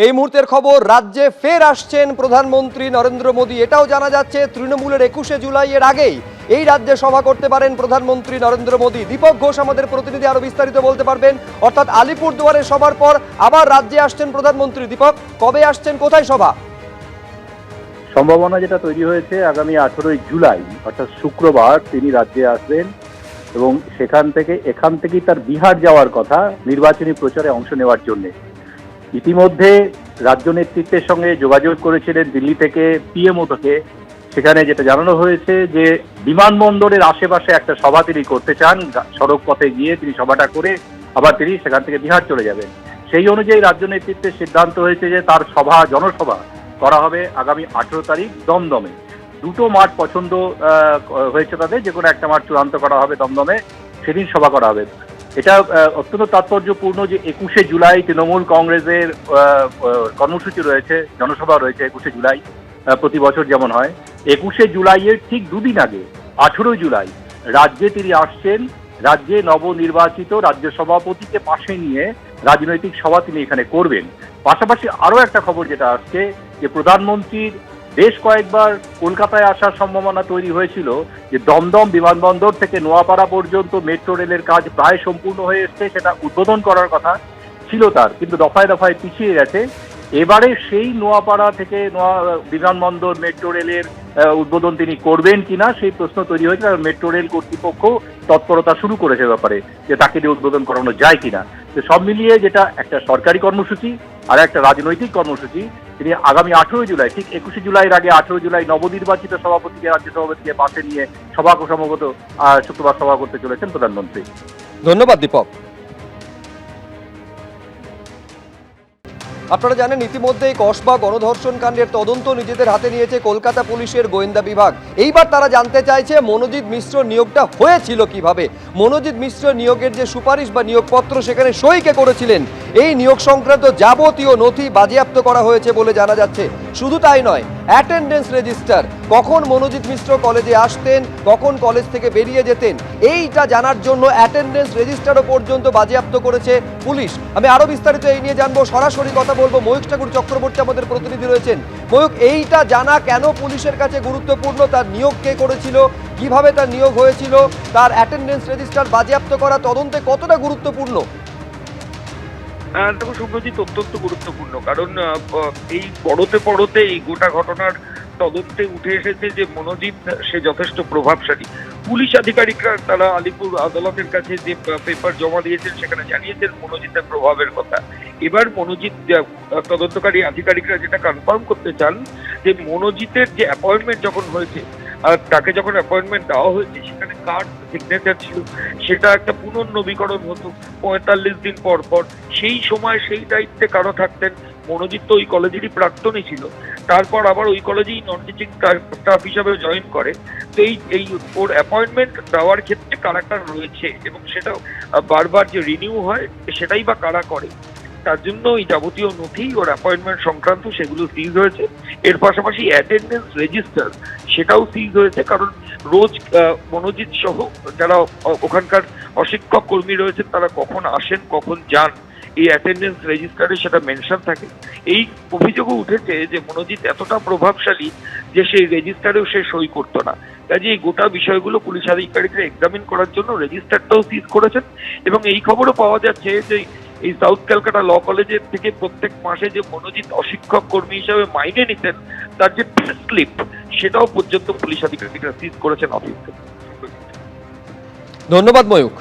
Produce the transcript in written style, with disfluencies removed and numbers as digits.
এই মুহূর্তের খবর, রাজ্যে ফের আসছেন প্রধানমন্ত্রী নরেন্দ্র মোদী। এটাও জানা যাচ্ছে তৃণমূলের 21শে জুলাই এর আগেই এই রাজ্যে সভা করতে পারেন প্রধানমন্ত্রী নরেন্দ্র মোদী। দীপক ঘোষ আমাদের প্রতিনিধি আরো বিস্তারিত বলতে পারবেন। অর্থাৎ আলিপুরদুয়ারে সভার পর আবার রাজ্যে আসছেন প্রধানমন্ত্রী। দীপক, কবে আসছেন, কোথায় সভা? সম্ভাবনা যেটা তৈরি হয়েছে, আগামী 18ই জুলাই অর্থাৎ শুক্রবার তিনি রাজ্যে আসবেন এবং এখান থেকেই তার বিহার যাওয়ার কথা নির্বাচনী প্রচারে অংশ নেওয়ার জন্য। ইতিমধ্যে রাজ্য নেতৃত্বের সঙ্গে যোগাযোগ করেছিলেন দিল্লি থেকে পিএমও থেকে। সেখানে যেটা জানানো হয়েছে যে বিমানবন্দরের আশেপাশে একটা সভা তিনি করতে চান, সড়ক পথে গিয়ে তিনি সভাটা করে আবার তিনি সেখান থেকে বিহার চলে যাবেন। সেই অনুযায়ী রাজ্য নেতৃত্বের সিদ্ধান্ত হয়েছে যে তার জনসভা করা হবে আগামী 18 তারিখ দমদমে। দুটো মাঠ পছন্দ হয়েছে তাদের, যে কোনো একটা মাঠ চূড়ান্ত করা হবে দমদমে, সেদিন সভা করা হবে। এটা অত্যন্ত তাৎপর্যপূর্ণ যে 21শে জুলাই তৃণমূল কংগ্রেসের কর্মসূচি রয়েছে, জনসভা রয়েছে 21শে জুলাই, প্রতি বছর যেমন হয়। 21শে জুলাইয়ের ঠিক দুদিন আগে 18 জুলাই রাজ্যে তিনি আসছেন। রাজ্যে নবনির্বাচিত রাজ্য সভাপতিকে পাশে নিয়ে রাজনৈতিক সভা তিনি এখানে করবেন। পাশাপাশি আরো একটা খবর যেটা আসছে যে প্রধানমন্ত্রীর বেশ কয়েকবার কলকাতায় আসার সম্ভাবনা তৈরি হয়েছিল, যে দমদম বিমানবন্দর থেকে নোয়াপাড়া পর্যন্ত মেট্রো রেলের কাজ প্রায় সম্পূর্ণ হয়ে এসছে, সেটা উদ্বোধন করার কথা ছিল তার, কিন্তু দফায় দফায় পিছিয়ে গেছে। এবারে সেই নোয়াপাড়া থেকে বিমানবন্দর মেট্রো রেলের উদ্বোধন তিনি করবেন কিনা সেই প্রশ্ন তৈরি হয়েছে। আর মেট্রো রেল কর্তৃপক্ষ তৎপরতা শুরু করেছে ব্যাপারে, যে তাকে দিয়ে উদ্বোধন করানো যায় কিনা। তো সব মিলিয়ে যেটা একটা সরকারি কর্মসূচি আর একটা রাজনৈতিক কর্মসূচি, তিনি আগামী 18 জুলাই, ঠিক 21শে জুলাইয়ের আগে 18 জুলাই নবনির্বাচিত সভাপতিকে, রাজ্য সভাপতিকে পাশে নিয়ে সম্ভবত শুক্রবার সভা করতে চলেছেন প্রধানমন্ত্রী। ধন্যবাদ দীপক। আপনারা জানেন ইতিমধ্যেই কসবা গণধর্ষণ কাণ্ডের তদন্ত নিজেদের হাতে নিয়েছে কলকাতা পুলিশের গোয়েন্দা বিভাগ। এইবার তারা জানতে চাইছে মনোজিৎ মিশ্র নিয়োগটা হয়েছিল কিভাবে। মনোজিৎ মিশ্র নিয়োগের যে সুপারিশ বা নিয়োগপত্র সেখানে সই কে করেছিলেন, এই নিয়োগ সংক্রান্ত যাবতীয় নথি বাজেয়াপ্ত করা হয়েছে বলে জানা যাচ্ছে। শুধু তাই নয়, অ্যাটেন্ডেন্স রেজিস্টার, কখন মনোজিৎ মিশ্র কলেজে আসতেন, কখন কলেজ থেকে বেরিয়ে যেতেন, এইটা জানার জন্য অ্যাটেন্ডেন্স রেজিস্টারও পর্যন্ত বাজেয়াপ্ত করেছে পুলিশ। আমি আরো বিস্তারিত এই নিয়ে জানবো, সরাসরি কথা বলবো। ময়ূক ঠাকুর চক্রবর্তী আমাদের প্রতিনিধি রয়েছেন। ময়ূক, এইটা জানা কেন পুলিশের কাছে গুরুত্বপূর্ণ? তার নিয়োগ কে করেছিল, কিভাবে তার নিয়োগ হয়েছিল, তার অ্যাটেন্ডেন্স রেজিস্টার বাজেয়াপ্ত করা তদন্তে কতটা গুরুত্বপূর্ণ? দেখো শুভজিৎ, অত্যন্ত গুরুত্বপূর্ণ, কারণ এই পড়তে এই গোটা ঘটনার তদন্তে উঠে এসেছে যে মনোজিৎ সে যথেষ্ট প্রভাবশালী। পুলিশ আধিকারিকরা তারা আলিপুর আদালতের কাছে যে পেপার জমা দিয়েছেন সেখানে জানিয়েছেন মনোজিতের প্রভাবের কথা। এবার মনোজিৎ তদন্তকারী আধিকারিকরা যেটা কনফার্ম করতে চান যে মনোজিতের যে অ্যাপয়েন্টমেন্ট যখন হয়েছে, আর তাকে যখন অ্যাপয়েন্টমেন্ট দেওয়া হয়েছে সেখানে কার সিগনেচার ছিল, সেটা একটা পুনর্নবীকরণ হতো 45 দিন পর পর। সেই সময় সেই দায়িত্বে কারো থাকতেন। মনোজিৎ তো ওই কলেজেরই প্রাক্তনই ছিল, তারপর আবার ওই কলেজেই নন টিচিং স্টাফ হিসাবে জয়েন করে। তো এই ওর অ্যাপয়েন্টমেন্ট দেওয়ার ক্ষেত্রে কারা রয়েছে এবং সেটা বারবার যে রিনিউ হয় সেটাই বা কারা করে, তার জন্য এই যাবতীয় নথি ওর অ্যাপয়েন্টমেন্ট সংক্রান্ত সেগুলো সিজ হয়েছে। এর পাশাপাশি অ্যাটেন্ডেন্স রেজিস্টার সেটাও সিজ হয়েছে, কারণ রোজ মনোজিৎ সহ যারা ওখানকার অশিক্ষক কর্মী রয়েছেন তারা কখন আসেন কখন যান এই অ্যাটেন্ডেন্স রেজিস্টারে সেটা মেনশন থাকে। এই অভিযোগও উঠেছে যে মনোজিৎ এতটা প্রভাবশালী যে সেই রেজিস্টারেও সে সই করতো না। কাজে এই গোটা বিষয়গুলো পুলিশ আধিকারিকরা এক্সামিন করার জন্য রেজিস্টারটাও সিজ করেছেন। এবং এই খবরও পাওয়া যাচ্ছে যে এই সাউথ ক্যালকাটা ল কলেজের থেকে প্রত্যেক মাসে যে মনোজিৎ অশিক্ষক কর্মী হিসাবে মাইনে নিতেন তার যে স্লিপ সেটাও পর্যন্ত পুলিশ আধিকারিকরা সিজ করেছেন অফিস থেকে। ধন্যবাদ ময়ূক।